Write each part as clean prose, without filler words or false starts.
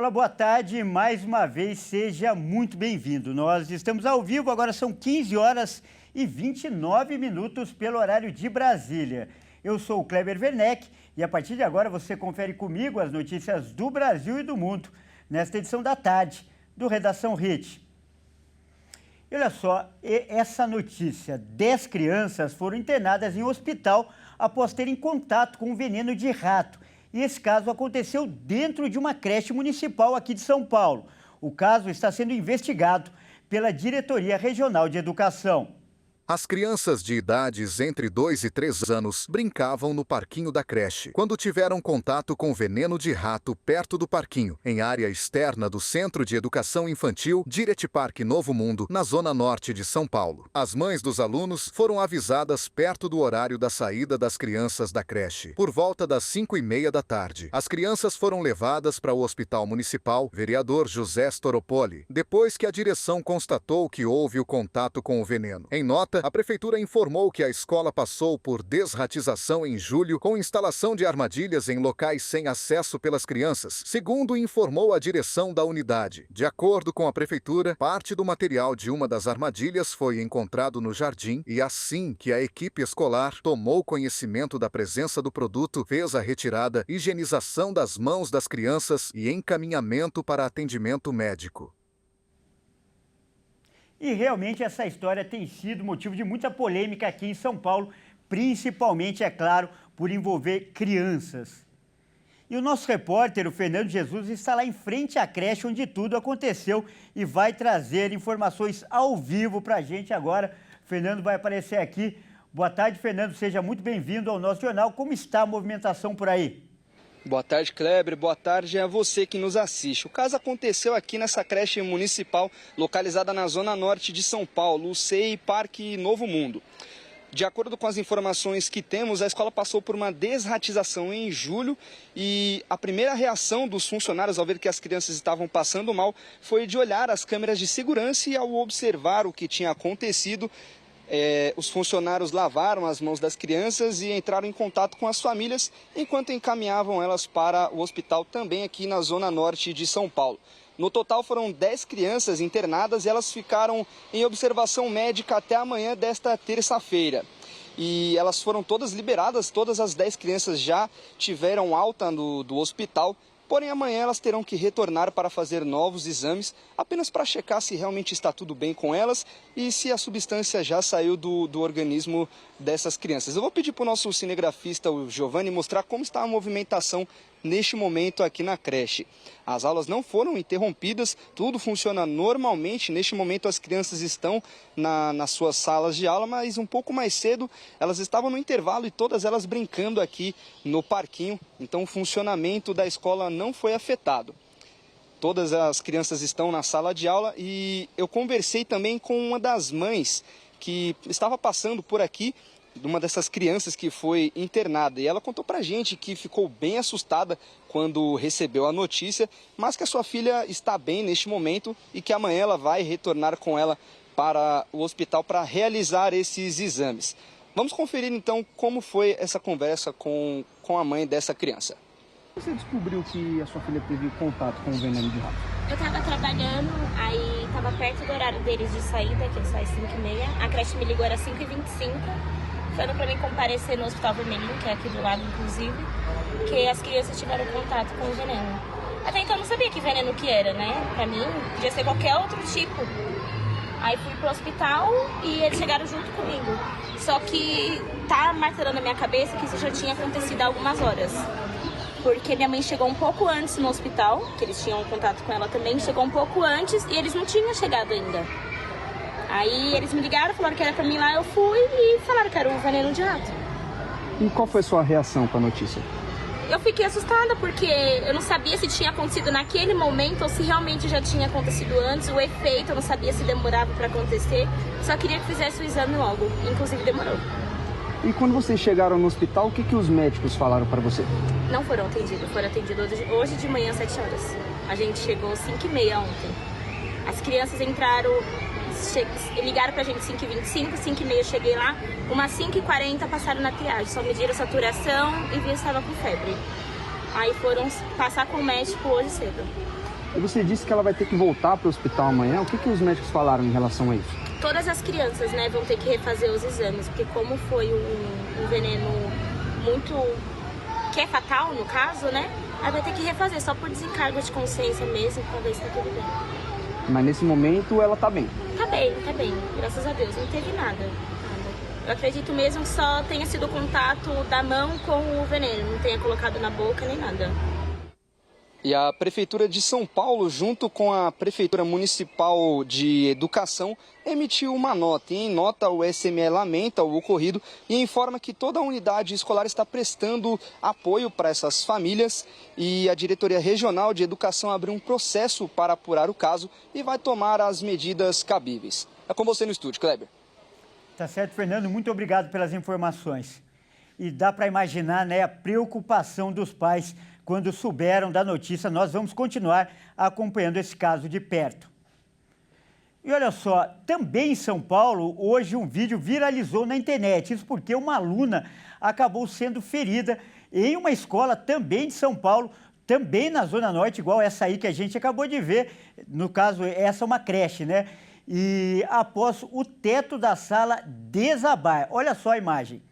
Olá, boa tarde. Mais uma vez, seja muito bem-vindo. Nós estamos ao vivo, agora são 15 horas e 29 minutos pelo horário de Brasília. Eu sou o Kleber Werneck e a partir de agora você confere comigo as notícias do Brasil e do mundo nesta edição da tarde do Redação Hit. E olha só, essa notícia: 10 crianças foram internadas em um hospital após terem contato com veneno de rato. E esse caso aconteceu dentro de uma creche municipal aqui de São Paulo. O caso está sendo investigado pela Diretoria Regional de Educação. As crianças de idades entre 2 e 3 anos brincavam no parquinho da creche, quando tiveram contato com veneno de rato perto do parquinho, em área externa do Centro de Educação Infantil Diretti-Parque Novo Mundo, na zona norte de São Paulo. As mães dos alunos foram avisadas perto do horário da saída das crianças da creche, por volta das 5h30 da tarde. As crianças foram levadas para o Hospital Municipal Vereador José Storopoli, depois que a direção constatou que houve o contato com o veneno. Em nota, a Prefeitura informou que a escola passou por desratização em julho com instalação de armadilhas em locais sem acesso pelas crianças, segundo informou a direção da unidade. De acordo com a Prefeitura, parte do material de uma das armadilhas foi encontrado no jardim e assim que a equipe escolar tomou conhecimento da presença do produto, fez a retirada, higienização das mãos das crianças e encaminhamento para atendimento médico. E realmente essa história tem sido motivo de muita polêmica aqui em São Paulo, principalmente, é claro, por envolver crianças. E o nosso repórter, o Fernando Jesus, está lá em frente à creche onde tudo aconteceu e vai trazer informações ao vivo para a gente agora. O Fernando vai aparecer aqui. Boa tarde, Fernando. Seja muito bem-vindo ao nosso jornal. Como está a movimentação por aí? Boa tarde, Kleber. Boa tarde a você que nos assiste. O caso aconteceu aqui nessa creche municipal localizada na zona norte de São Paulo, o CEI Parque Novo Mundo. De acordo com as informações que temos, a escola passou por uma desratização em julho e a primeira reação dos funcionários ao ver que as crianças estavam passando mal foi de olhar as câmeras de segurança e, ao observar o que tinha acontecido, os funcionários lavaram as mãos das crianças e entraram em contato com as famílias enquanto encaminhavam elas para o hospital também aqui na zona norte de São Paulo. No total foram 10 crianças internadas e elas ficaram em observação médica até amanhã desta terça-feira. E elas foram todas liberadas, todas as 10 crianças já tiveram alta do hospital. Porém, amanhã elas terão que retornar para fazer novos exames, apenas para checar se realmente está tudo bem com elas e se a substância já saiu do organismo dessas crianças. Eu vou pedir para o nosso cinegrafista, o Giovanni, mostrar como está a movimentação neste momento aqui na creche. As aulas não foram interrompidas, tudo funciona normalmente. Neste momento as crianças estão nas suas salas de aula, mas um pouco mais cedo elas estavam no intervalo e todas elas brincando aqui no parquinho. Então o funcionamento da escola não foi afetado. Todas as crianças estão na sala de aula e eu conversei também com uma das mães que estava passando por aqui, uma dessas crianças que foi internada, e ela contou pra gente que ficou bem assustada quando recebeu a notícia, mas que a sua filha está bem neste momento e que amanhã ela vai retornar com ela para o hospital para realizar esses exames. Vamos conferir então como foi essa conversa com a mãe dessa criança. Você descobriu que a sua filha teve contato com o veneno de rato? Eu estava trabalhando, aí estava perto do horário deles de saída, que sai 5h30. A creche me ligou, era 5h25. Falando para mim comparecer no Hospital Vermelhinho, que é aqui do lado, inclusive, que as crianças tiveram contato com o veneno. Até então eu não sabia que veneno que era, né? Para mim, podia ser qualquer outro tipo. Aí fui pro hospital e eles chegaram junto comigo. Só que tá martelando na minha cabeça que isso já tinha acontecido há algumas horas. Porque minha mãe chegou um pouco antes no hospital, que eles tinham contato com ela também, chegou um pouco antes e eles não tinham chegado ainda. Aí eles me ligaram, falaram que era pra mim lá, eu fui e falaram que era o veneno de rato. E qual foi a sua reação com a notícia? Eu fiquei assustada porque eu não sabia se tinha acontecido naquele momento ou se realmente já tinha acontecido antes. O efeito eu não sabia se demorava pra acontecer, só queria que fizesse o exame logo, inclusive demorou. E quando vocês chegaram no hospital, o que os médicos falaram para você? Não foram atendidos hoje de manhã às 7 horas. A gente chegou às 5h30 ontem. As crianças entraram, ligaram pra gente 5h25, 5h30 eu cheguei lá. Umas 5h40 passaram na triagem, só mediram a saturação e viram que estava com febre. Aí foram passar com o médico hoje cedo. E você disse que ela vai ter que voltar para o hospital amanhã. O que os médicos falaram em relação a isso? Todas as crianças, né, vão ter que refazer os exames, porque como foi um veneno muito... que é fatal, no caso, né? Aí vai ter que refazer, só por desencargo de consciência mesmo, pra ver se tá tudo bem. Mas nesse momento ela tá bem? Tá bem, graças a Deus, não teve nada. Eu acredito mesmo que só tenha sido o contato da mão com o veneno, não tenha colocado na boca nem nada. E a Prefeitura de São Paulo, junto com a Prefeitura Municipal de Educação, emitiu uma nota. E em nota, o SME lamenta o ocorrido e informa que toda a unidade escolar está prestando apoio para essas famílias. E a Diretoria Regional de Educação abriu um processo para apurar o caso e vai tomar as medidas cabíveis. É com você no estúdio, Kleber. Tá certo, Fernando. Muito obrigado pelas informações. E dá para imaginar, né, a preocupação dos pais quando souberam da notícia. Nós vamos continuar acompanhando esse caso de perto. E olha só, também em São Paulo, hoje um vídeo viralizou na internet. Isso porque uma aluna acabou sendo ferida em uma escola também de São Paulo, também na Zona Norte, igual essa aí que a gente acabou de ver. No caso, essa é uma creche, né? E após o teto da sala desabar. Olha só a imagem.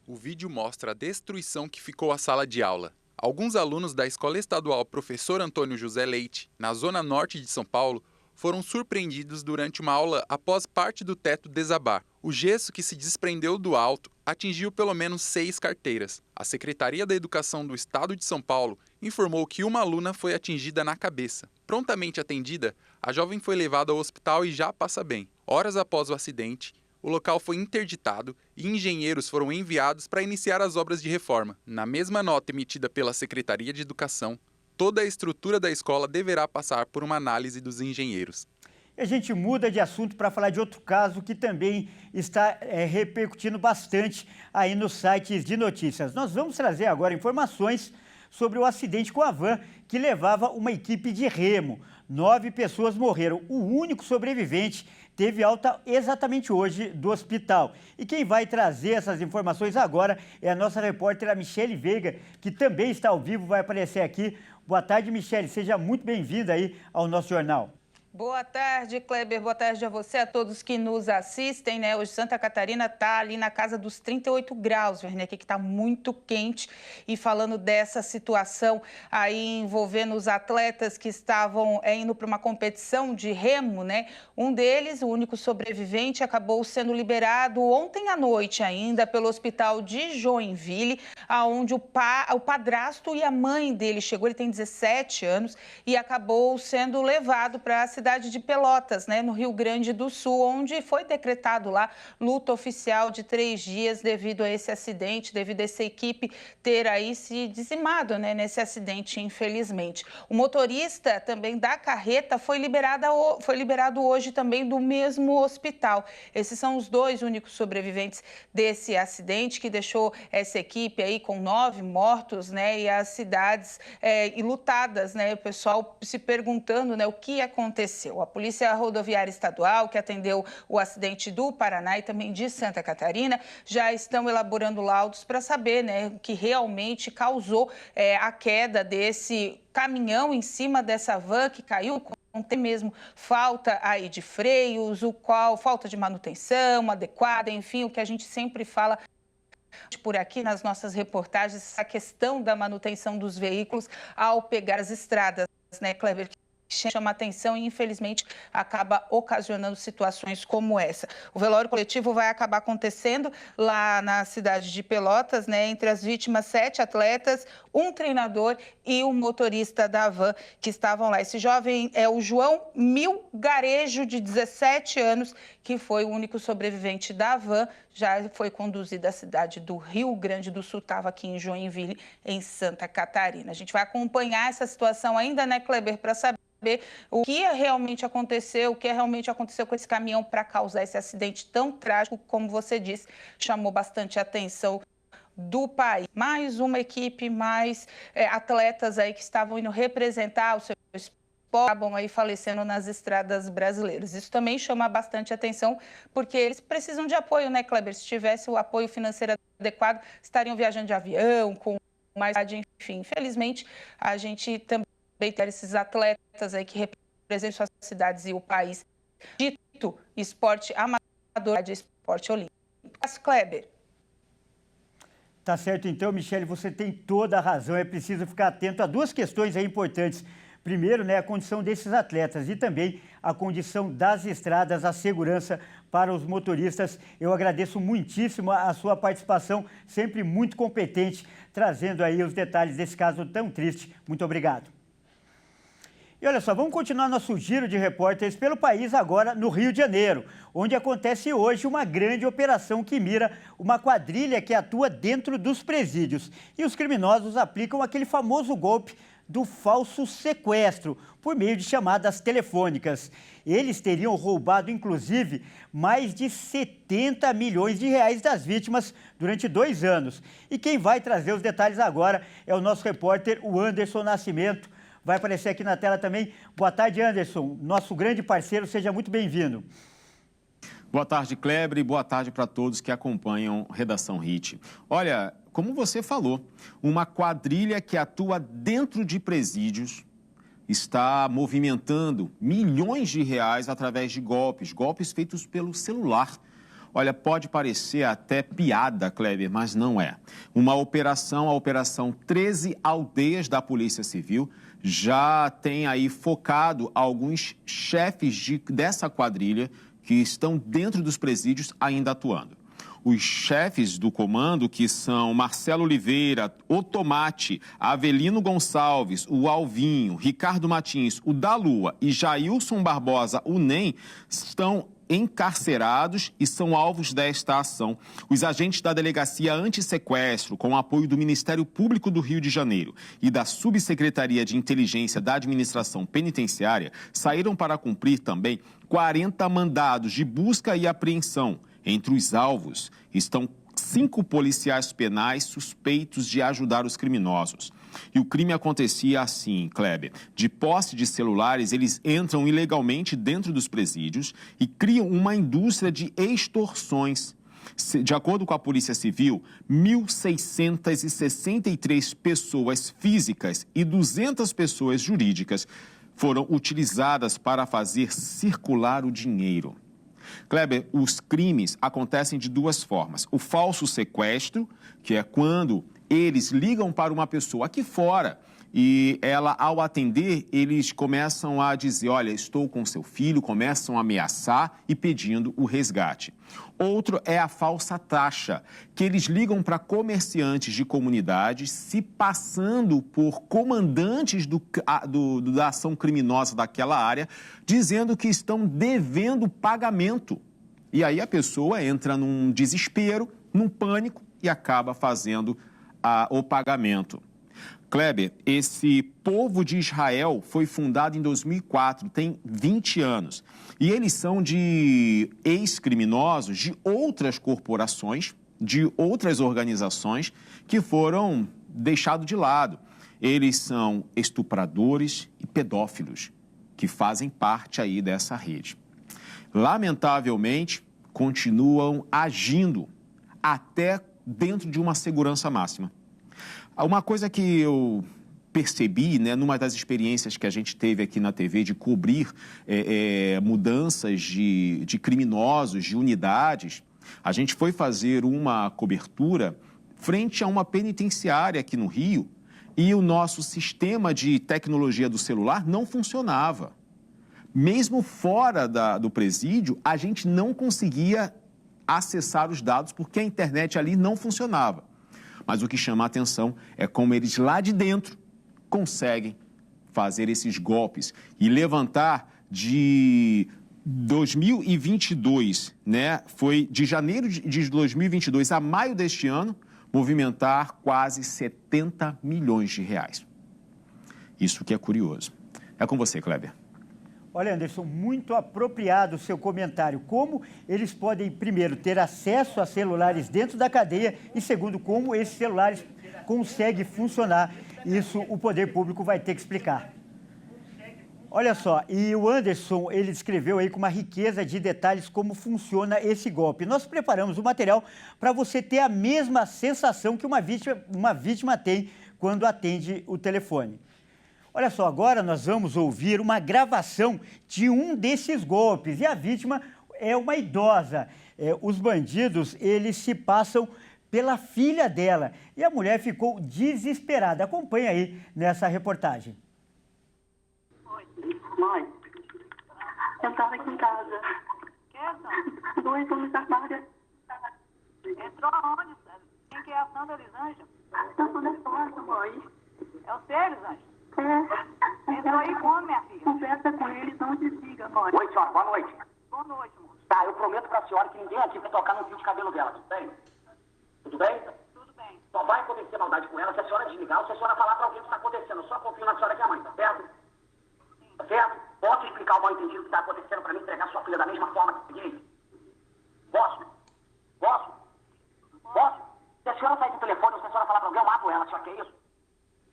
O vídeo mostra a destruição que ficou a sala de aula. Alguns alunos da Escola Estadual Professor Antônio José Leite, na Zona Norte de São Paulo, foram surpreendidos durante uma aula após parte do teto desabar. O gesso que se desprendeu do alto atingiu pelo menos 6 carteiras. A Secretaria da Educação do Estado de São Paulo informou que uma aluna foi atingida na cabeça. Prontamente atendida, a jovem foi levada ao hospital e já passa bem. Horas após o acidente, o local foi interditado e engenheiros foram enviados para iniciar as obras de reforma. Na mesma nota emitida pela Secretaria de Educação, toda a estrutura da escola deverá passar por uma análise dos engenheiros. A gente muda de assunto para falar de outro caso que também está repercutindo bastante aí nos sites de notícias. Nós vamos trazer agora informações sobre o acidente com a van que levava uma equipe de remo. 9 pessoas morreram. O único sobrevivente teve alta exatamente hoje do hospital. E quem vai trazer essas informações agora é a nossa repórter, a Michele Veiga, que também está ao vivo, vai aparecer aqui. Boa tarde, Michele. Seja muito bem-vinda aí ao nosso jornal. Boa tarde, Kleber. Boa tarde a você, a todos que nos assistem, né? Hoje Santa Catarina está ali na casa dos 38 graus, Werneck, que está muito quente. E falando dessa situação aí envolvendo os atletas que estavam indo para uma competição de remo, né? Um deles, o único sobrevivente, acabou sendo liberado ontem à noite ainda pelo hospital de Joinville, aonde o padrasto e a mãe dele chegou. Ele tem 17 anos e acabou sendo levado para a cidade de Pelotas, né, no Rio Grande do Sul, onde foi decretado lá luta oficial de 3 dias devido a esse acidente, devido a essa equipe ter aí se dizimado, né, nesse acidente, infelizmente. O motorista também da carreta foi liberado hoje também do mesmo hospital. Esses são os 2 únicos sobreviventes desse acidente que deixou essa equipe aí com 9 mortos, né, e as cidades enlutadas, né, o pessoal se perguntando, né, o que aconteceu. A Polícia Rodoviária Estadual, que atendeu o acidente do Paraná e também de Santa Catarina, já estão elaborando laudos para saber, né, o que realmente causou a queda desse caminhão em cima dessa van que caiu. Tem mesmo falta aí de freios, falta de manutenção adequada, enfim, o que a gente sempre fala por aqui nas nossas reportagens, essa questão da manutenção dos veículos ao pegar as estradas, né, Kleber? Chama atenção e, infelizmente, acaba ocasionando situações como essa. O velório coletivo vai acabar acontecendo lá na cidade de Pelotas, né? Entre as vítimas, 7 atletas, um treinador e um motorista da van que estavam lá. Esse jovem é o João Milgarejo, de 17 anos, que foi o único sobrevivente da van, já foi conduzido à cidade do Rio Grande do Sul, estava aqui em Joinville, em Santa Catarina. A gente vai acompanhar essa situação ainda, né, Kleber, para saber o que realmente aconteceu, com esse caminhão para causar esse acidente tão trágico, como você disse, chamou bastante atenção do país. Mais uma equipe, mais atletas aí que estavam indo representar o seu esporte, acabam aí falecendo nas estradas brasileiras. Isso também chama bastante atenção, porque eles precisam de apoio, né, Kleber? Se tivesse o apoio financeiro adequado, estariam viajando de avião, com mais, enfim. Infelizmente, a gente também ter esses atletas aí que representam suas cidades e o país. Dito esporte amador de esporte olímpico. Kleber. Tá certo, então, Michele, você tem toda a razão. É preciso ficar atento a duas questões aí importantes. Primeiro, né, a condição desses atletas e também a condição das estradas, a segurança para os motoristas. Eu agradeço muitíssimo a sua participação, sempre muito competente, trazendo aí os detalhes desse caso tão triste. Muito obrigado. E olha só, vamos continuar nosso giro de repórteres pelo país agora no Rio de Janeiro, onde acontece hoje uma grande operação que mira uma quadrilha que atua dentro dos presídios. E os criminosos aplicam aquele famoso golpe do falso sequestro, por meio de chamadas telefônicas. Eles teriam roubado, inclusive, mais de 70 milhões de reais das vítimas durante 2 anos. E quem vai trazer os detalhes agora é o nosso repórter, o Anderson Nascimento. Vai aparecer aqui na tela também. Boa tarde, Anderson, nosso grande parceiro, seja muito bem-vindo. Boa tarde, Kleber, e boa tarde para todos que acompanham Redação HIT. Olha, como você falou, uma quadrilha que atua dentro de presídios está movimentando milhões de reais através de golpes feitos pelo celular. Olha, pode parecer até piada, Kleber, mas não é. A Operação 13 Aldeias da Polícia Civil, já tem aí focado alguns chefes dessa quadrilha que estão dentro dos presídios ainda atuando. Os chefes do comando, que são Marcelo Oliveira, o Tomate, Avelino Gonçalves, o Alvinho, Ricardo Martins, o da Lua e Jailson Barbosa, o NEM, estão encarcerados e são alvos desta ação. Os agentes da Delegacia Antissequestro, com o apoio do Ministério Público do Rio de Janeiro e da Subsecretaria de Inteligência da Administração Penitenciária, saíram para cumprir também 40 mandados de busca e apreensão. Entre os alvos estão 5 policiais penais suspeitos de ajudar os criminosos. E o crime acontecia assim, Kleber. De posse de celulares, eles entram ilegalmente dentro dos presídios e criam uma indústria de extorsões. De acordo com a Polícia Civil, 1.663 pessoas físicas e 200 pessoas jurídicas foram utilizadas para fazer circular o dinheiro. Kleber, os crimes acontecem de 2 formas. O falso sequestro, que é quando eles ligam para uma pessoa aqui fora e ela, ao atender, eles começam a dizer, olha, estou com seu filho, começam a ameaçar e pedindo o resgate. Outro é a falsa taxa, que eles ligam para comerciantes de comunidades, se passando por comandantes da ação criminosa daquela área, dizendo que estão devendo pagamento. E aí a pessoa entra num desespero, num pânico e acaba fazendo o pagamento. Kleber, esse povo de Israel foi fundado em 2004, tem 20 anos. E eles são de ex-criminosos de outras corporações, de outras organizações que foram deixados de lado. Eles são estupradores e pedófilos que fazem parte aí dessa rede. Lamentavelmente, continuam agindo até dentro de uma segurança máxima. Uma coisa que eu percebi, né, numa das experiências que a gente teve aqui na TV de cobrir mudanças de criminosos, de unidades, a gente foi fazer uma cobertura frente a uma penitenciária aqui no Rio e o nosso sistema de tecnologia do celular não funcionava. Mesmo fora do presídio, a gente não conseguia acessar os dados porque a internet ali não funcionava. Mas o que chama a atenção é como eles lá de dentro conseguem fazer esses golpes e levantar de 2022, né? Foi de janeiro de 2022 a maio deste ano, movimentar quase 70 milhões de reais. Isso que é curioso. É com você, Kleber. Olha, Anderson, muito apropriado o seu comentário. Como eles podem, primeiro, ter acesso a celulares dentro da cadeia e, segundo, como esses celulares conseguem funcionar. Isso o poder público vai ter que explicar. Olha só, e o Anderson, ele descreveu aí com uma riqueza de detalhes como funciona esse golpe. Nós preparamos o material para você ter a mesma sensação que uma vítima tem quando atende o telefone. Olha só, agora nós vamos ouvir uma gravação de um desses golpes e a vítima é uma idosa. Os bandidos, eles se passam pela filha dela e a mulher ficou desesperada. Acompanhe aí nessa reportagem. Oi, mãe, eu estava aqui em casa. Dois homens armados. Entrou aonde, Sérgio? Quem que é a Sandra Elisângela? Eu sou da porta, mãe. É o seu, Elisângela? É. Entrou aí como, minha filha? Conversa com eles, não desliga, mãe. Oi, senhora, boa noite. Boa noite, moço. Tá, eu prometo pra senhora que ninguém aqui vai tocar no fio de cabelo dela, tudo bem? Tudo bem? Tudo bem. Só vai acontecer maldade com ela se a senhora desligar ou se a senhora falar pra alguém o que está acontecendo. Eu só confio na senhora que é a mãe, tá certo? Sim. Tá certo? Posso explicar o mal entendido que está acontecendo pra mim entregar sua filha da mesma forma que peguei? Posso? Posso? Posso? Se a senhora sair do telefone ou se a senhora falar pra alguém, eu mato ela. A senhora quer isso?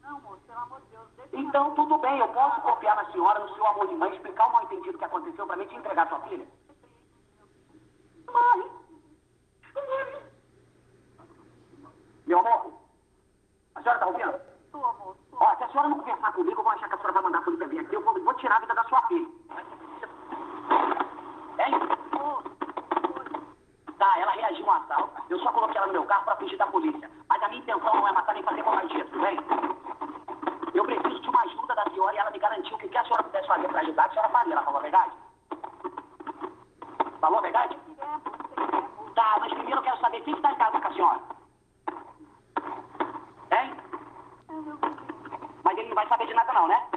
Não, moço, pelo amor de Deus. Então, tudo bem. Eu posso confiar na senhora, no seu amor de mãe, explicar o mal entendido que aconteceu pra mim e te entregar sua filha? Mãe! Meu amor, a senhora tá ouvindo? Tô, moço. Ó, se a senhora não conversar comigo, eu vou achar que a senhora vai mandar a polícia vir aqui. Eu vou tirar a vida da sua filha. Hein? Tá, ela reagiu a um assalto. Eu só coloquei ela no meu carro pra fugir da polícia. Mas a minha intenção não é matar nem fazer covardia, tudo bem? Eu preciso de uma ajuda da senhora e ela me garantiu que o que a senhora pudesse fazer pra ajudar, a senhora faria. Ela falou a verdade? Falou a verdade? Tá, mas primeiro eu quero saber quem está em casa com a senhora. Hein? Mas ele não vai saber de nada não, né?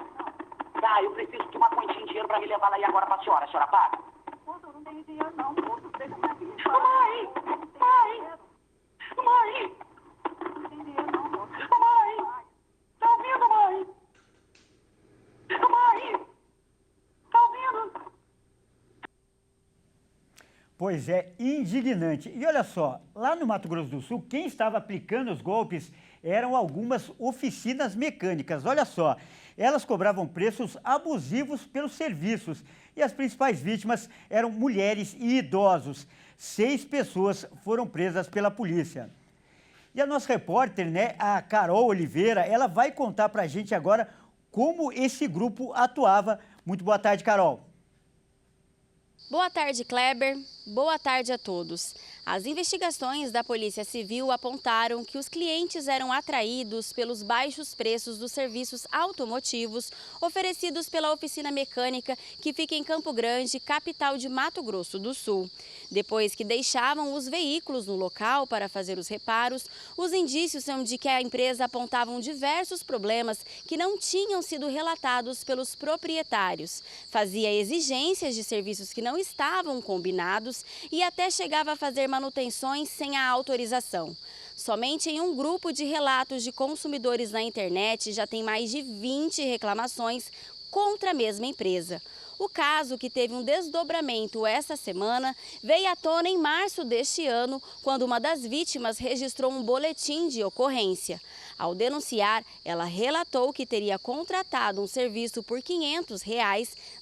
Tá, eu preciso de uma quantia em dinheiro pra me levar lá e agora pra senhora. A senhora paga? Moço, eu não tenho dinheiro não, moço. Deixa minha filha. Mãe! Mãe! Mãe! Não tem dinheiro não, moço. Mãe! Tá ouvindo, mãe? Mãe! Tá ouvindo? Pois é, indignante. E olha só, lá no Mato Grosso do Sul, quem estava aplicando os golpes eram algumas oficinas mecânicas. Olha só, elas cobravam preços abusivos pelos serviços e as principais vítimas eram mulheres e idosos. 6 pessoas foram presas pela polícia. E a nossa repórter, a Carol Oliveira, ela vai contar para a gente agora como esse grupo atuava. Muito boa tarde, Carol. Boa tarde, Kleber. Boa tarde a todos. As investigações da Polícia Civil apontaram que os clientes eram atraídos pelos baixos preços dos serviços automotivos oferecidos pela oficina mecânica que fica em Campo Grande, capital de Mato Grosso do Sul. Depois que deixavam os veículos no local para fazer os reparos, os indícios são de que a empresa apontavam diversos problemas que não tinham sido relatados pelos proprietários. Fazia exigências de serviços que não estavam combinados e até chegava a fazer manutenções sem a autorização. Somente em um grupo de relatos de consumidores na internet já tem mais de 20 reclamações contra a mesma empresa. O caso, que teve um desdobramento essa semana, veio à tona em março deste ano, quando uma das vítimas registrou um boletim de ocorrência. Ao denunciar, ela relatou que teria contratado um serviço por R$ 500,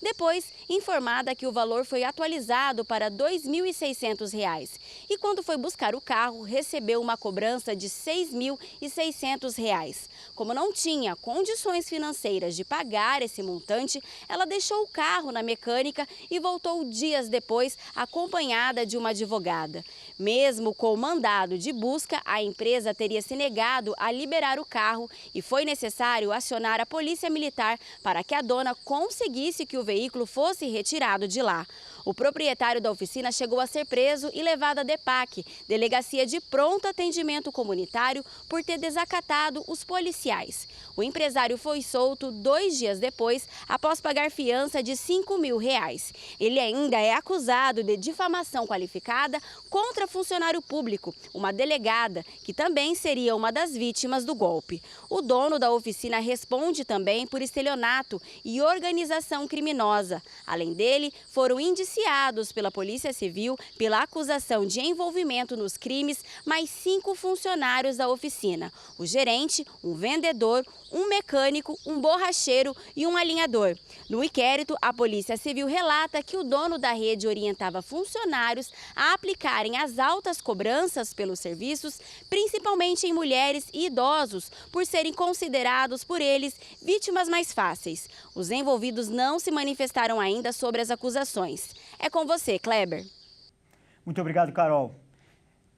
depois informada que o valor foi atualizado para R$ 2.600. E quando foi buscar o carro, recebeu uma cobrança de R$ 6.600. Como não tinha condições financeiras de pagar esse montante, ela deixou o carro na mecânica e voltou dias depois, acompanhada de uma advogada. Mesmo com o mandado de busca, a empresa teria se negado a liberar o carro e foi necessário acionar a polícia militar para que a dona conseguisse que o veículo fosse retirado de lá. O proprietário da oficina chegou a ser preso e levado à DEPAC, Delegacia de Pronto Atendimento Comunitário, por ter desacatado os policiais. O empresário foi solto 2 dias depois, após pagar fiança de R$ 5.000. Ele ainda é acusado de difamação qualificada contra funcionário público, uma delegada, que também seria uma das vítimas do golpe. O dono da oficina responde também por estelionato e organização criminosa. Além dele, foram indiciados indiciados pela Polícia Civil pela acusação de envolvimento nos crimes mais 5 funcionários da oficina. O gerente, um vendedor, um mecânico, um borracheiro e um alinhador. No inquérito, a Polícia Civil relata que o dono da rede orientava funcionários a aplicarem as altas cobranças pelos serviços, principalmente em mulheres e idosos, por serem considerados por eles vítimas mais fáceis. Os envolvidos não se manifestaram ainda sobre as acusações. É com você, Kleber. Muito obrigado, Carol.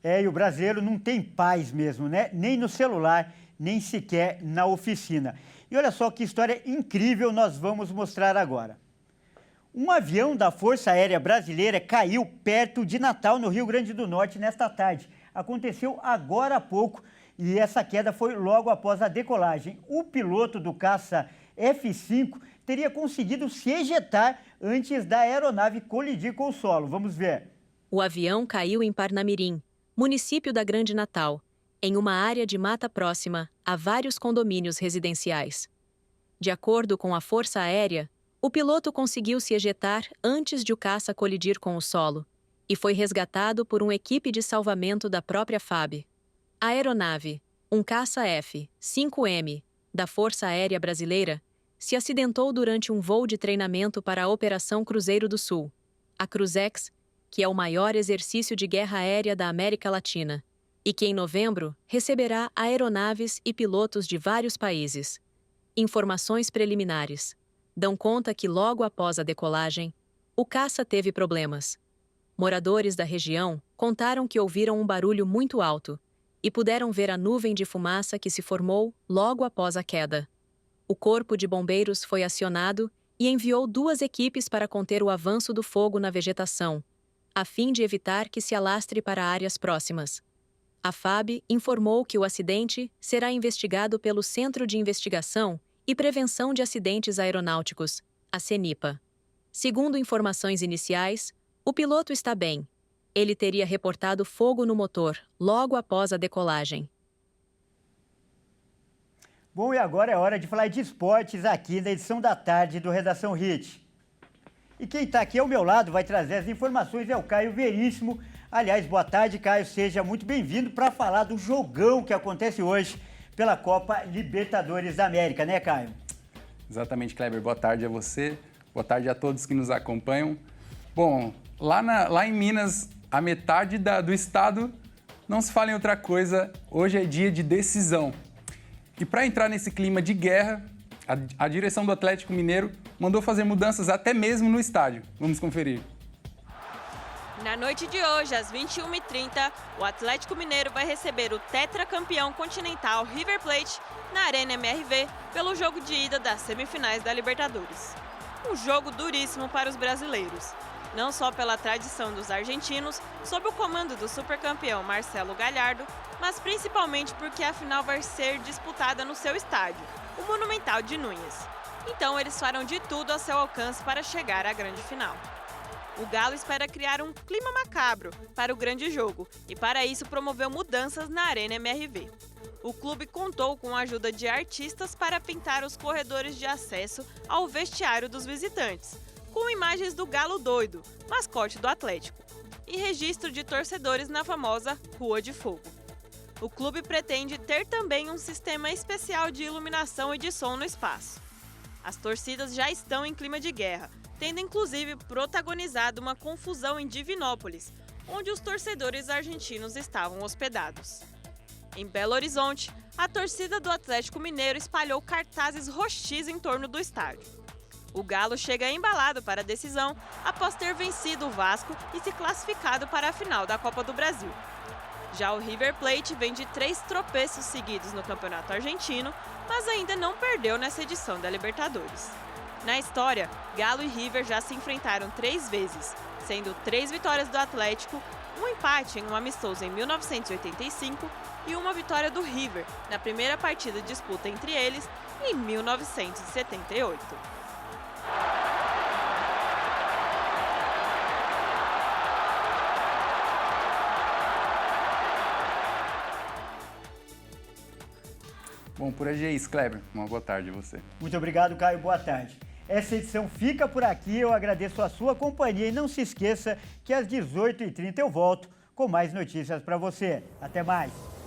E o brasileiro não tem paz mesmo, né? Nem no celular, nem sequer na oficina. E olha só que história incrível nós vamos mostrar agora. Um avião da Força Aérea Brasileira caiu perto de Natal, no Rio Grande do Norte, nesta tarde. Aconteceu agora há pouco e essa queda foi logo após a decolagem. O piloto do caça F-5 teria conseguido se ejetar antes da aeronave colidir com o solo. Vamos ver. O avião caiu em Parnamirim, município da Grande Natal, em uma área de mata próxima a vários condomínios residenciais. De acordo com a Força Aérea, o piloto conseguiu se ejetar antes de o caça colidir com o solo e foi resgatado por uma equipe de salvamento da própria FAB. A aeronave, um caça F-5M, da Força Aérea Brasileira, se acidentou durante um voo de treinamento para a Operação Cruzeiro do Sul, a Cruzex, que é o maior exercício de guerra aérea da América Latina, e que em novembro receberá aeronaves e pilotos de vários países. Informações preliminares dão conta que logo após a decolagem, o caça teve problemas. Moradores da região contaram que ouviram um barulho muito alto e puderam ver a nuvem de fumaça que se formou logo após a queda. O Corpo de Bombeiros foi acionado e enviou 2 equipes para conter o avanço do fogo na vegetação, a fim de evitar que se alastre para áreas próximas. A FAB informou que o acidente será investigado pelo Centro de Investigação e Prevenção de Acidentes Aeronáuticos, a CENIPA. Segundo informações iniciais, o piloto está bem. Ele teria reportado fogo no motor logo após a decolagem. Bom, e agora é hora de falar de esportes aqui na edição da tarde do Redação Hit. E quem está aqui ao meu lado vai trazer as informações é o Caio Veríssimo. Aliás, boa tarde, Caio. Seja muito bem-vindo para falar do jogão que acontece hoje pela Copa Libertadores da América, né, Caio? Exatamente, Kleber. Boa tarde a você, boa tarde a todos que nos acompanham. Bom, lá em Minas, a metade do estado não se fala em outra coisa. Hoje é dia de decisão. E para entrar nesse clima de guerra, a direção do Atlético Mineiro mandou fazer mudanças até mesmo no estádio. Vamos conferir. Na noite de hoje, às 21h30, o Atlético Mineiro vai receber o tetracampeão continental River Plate na Arena MRV pelo jogo de ida das semifinais da Libertadores. Um jogo duríssimo para os brasileiros, não só pela tradição dos argentinos, sob o comando do supercampeão Marcelo Gallardo, mas principalmente porque a final vai ser disputada no seu estádio, o Monumental de Núñez. Então eles farão de tudo ao seu alcance para chegar à grande final. O Galo espera criar um clima macabro para o grande jogo e para isso promoveu mudanças na Arena MRV. O clube contou com a ajuda de artistas para pintar os corredores de acesso ao vestiário dos visitantes, com imagens do Galo Doido, mascote do Atlético, e registro de torcedores na famosa Rua de Fogo. O clube pretende ter também um sistema especial de iluminação e de som no espaço. As torcidas já estão em clima de guerra, tendo inclusive protagonizado uma confusão em Divinópolis, onde os torcedores argentinos estavam hospedados. Em Belo Horizonte, a torcida do Atlético Mineiro espalhou cartazes roxis em torno do estádio. O Galo chega embalado para a decisão após ter vencido o Vasco e se classificado para a final da Copa do Brasil. Já o River Plate vem de 3 tropeços seguidos no Campeonato Argentino, mas ainda não perdeu nessa edição da Libertadores. Na história, Galo e River já se enfrentaram 3 vezes, sendo 3 vitórias do Atlético, um empate em um amistoso em 1985 e uma vitória do River na primeira partida de disputa entre eles em 1978. Bom, por hoje é isso, Kleber. Uma boa tarde a você. Muito obrigado, Caio. Boa tarde. Essa edição fica por aqui, eu agradeço a sua companhia e não se esqueça que às 18h30 eu volto com mais notícias para você. Até mais!